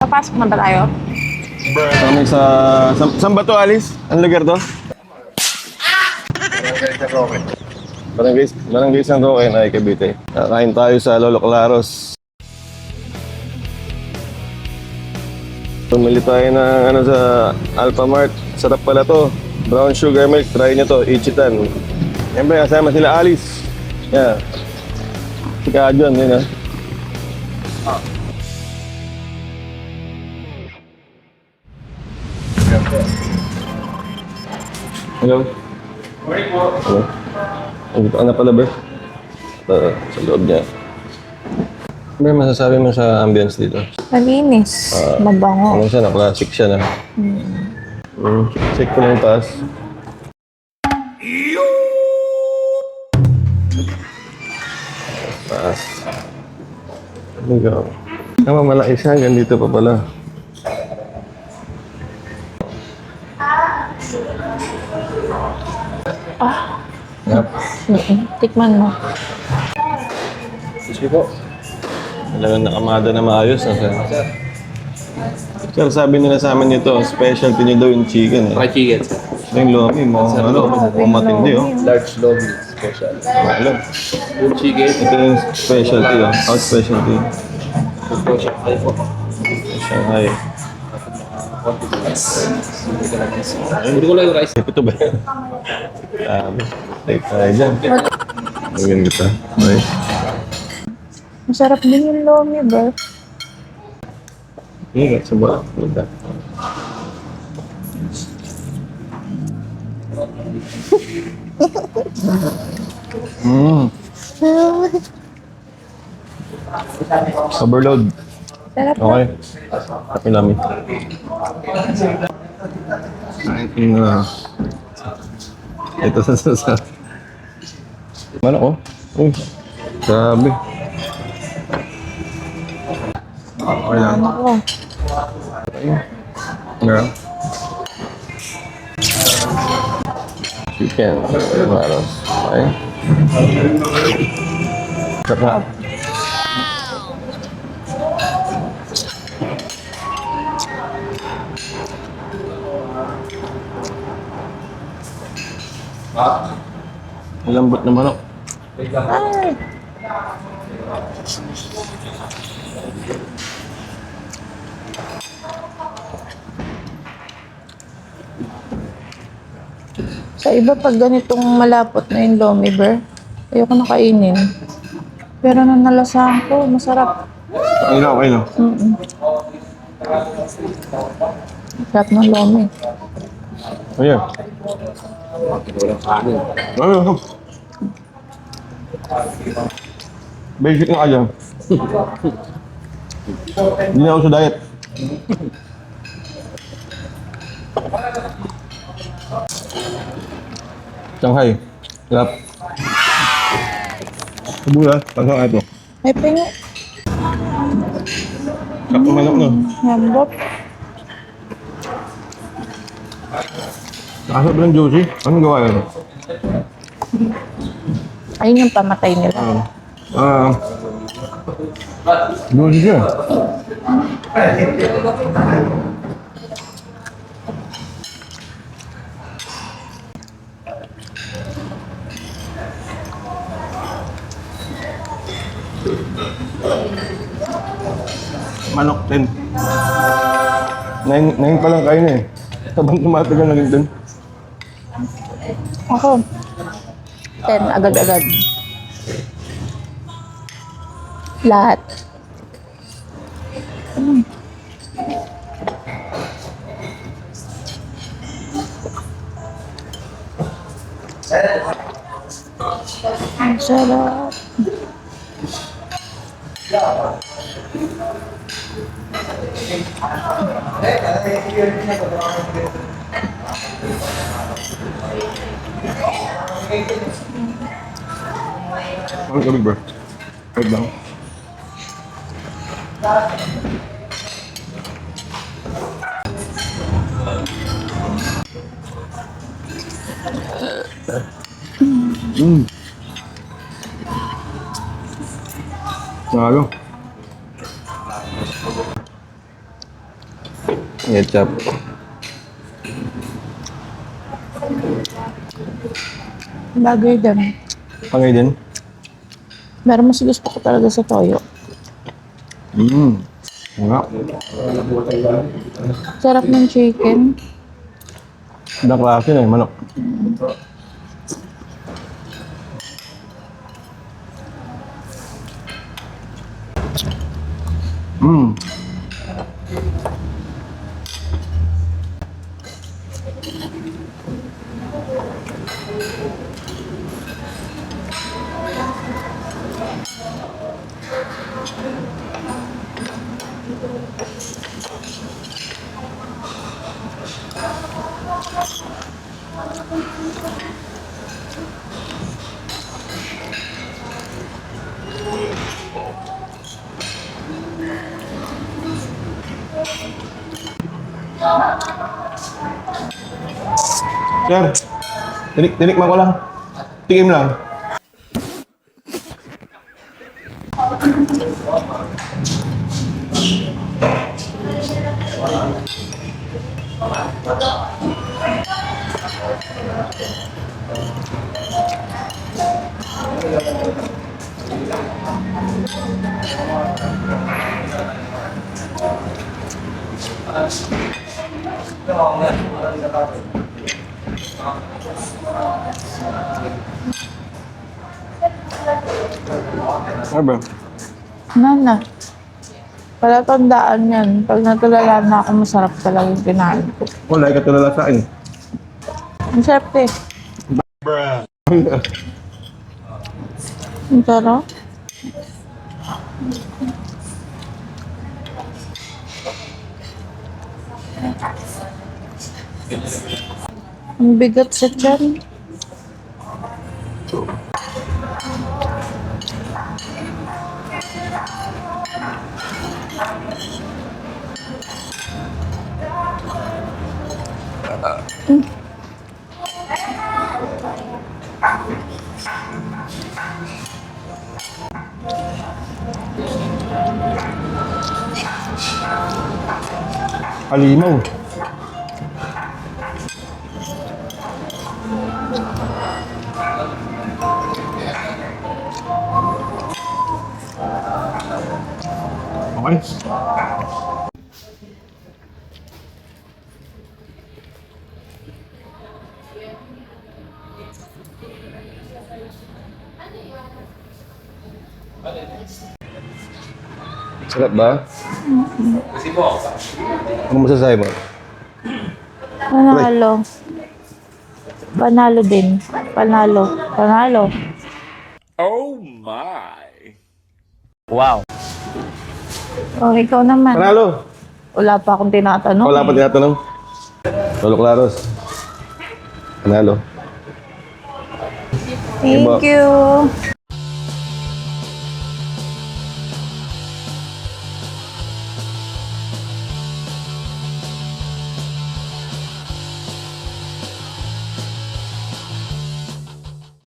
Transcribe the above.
Papasok na ba tayo? Kami saan ba to, Alice? Ang lugar to? Barangay San Roque na Cavite. Kakain tayo sa Lolo Claros. Pumili tayo ng sa Alphamart. Sarap pala to. Brown sugar milk. Try nyo to. Ichitan. Siyempre, kasama sila Alice. Yeah. Si Kajon, yun ah. Hello. Hello. Dito ka na pala, bro. Sa loob niya. Ano masasabi mo sa ambience dito? Malinis. Mabango. Ano siya na? Classic siya na. Check ko lang yung taas. Taas. Ano ka? Malaki siya. Hanggang dito pa pala. Yep. Tikman mo. Sige po. Talagang nakamada na maayos na sir. Sir, sabi nila sa amin nito, specialty niyo daw yung chicken eh. Fried chicken, sir. Yung lomi mo, mukhang matindi oh. Large lomi special. Alam. Full chicken. Ito yung specialty oh. Out specialty. Full Shanghai po. Shanghai. Pwede ko lang yung rice. Ito ba yan? Take tayo dyan. Magyan kita. Okay. Masarap din yung lomi, bro. Ingat sa buwan. Magda. Overload. Sarap na. Okay. Happy namin. Ito sa Mana ko? Uy. Grabe. Okay lang. Ako. Girl. Chicken. Maros. Okay. Sarap. Malambot na manok. Ay. Sa iba, pag ganitong malapot na yung lomi, bro, ayoko na kainin. Pero nung nalasahan ko, masarap. Okay na, okay na. Sarap ng lomi. Ayan. Walang kanin. Ano? Basic na kaya. Hindi na ako sa diet. Shanghai. Sarap. Sabula. Pasok nga ito. May pingo. Sarap ng manok no. Lambot. Nakasap ng juicy. Anong gawa yun? Ayun yung pamatay nila. Juicy siya. Manok din. Nine pa lang kain eh. Habang tumatagal na rin dun. Ako. 10 agad-agad. Lahat. Ang sarap. Ano kami bro? Wait lang. Lalo. Ketchup. Bagay din. Pangay din. Pero mas gusto ko talaga sa toyo. Nga. Sarap ng chicken. Ibang klase na manok. Sir, tinikman ko lang. Tikim lang. Ano ba? Nana. Palatandaan yan. Pag natulala na ako, masarap talaga yung kinain ko. Wala, ikatulala sa akin. Ang sarap eh. Ang sarap. Ang bigat sa tiyan. Halimaw. Okay. Sarap ba? Ano masasabi mo? Panalo. Panalo din. Panalo. Panalo. Oh, ikaw naman. Panalo! Wala pa akong tinatanong. Wala pa tinatanong. Lolo Claros. Panalo. Thank you.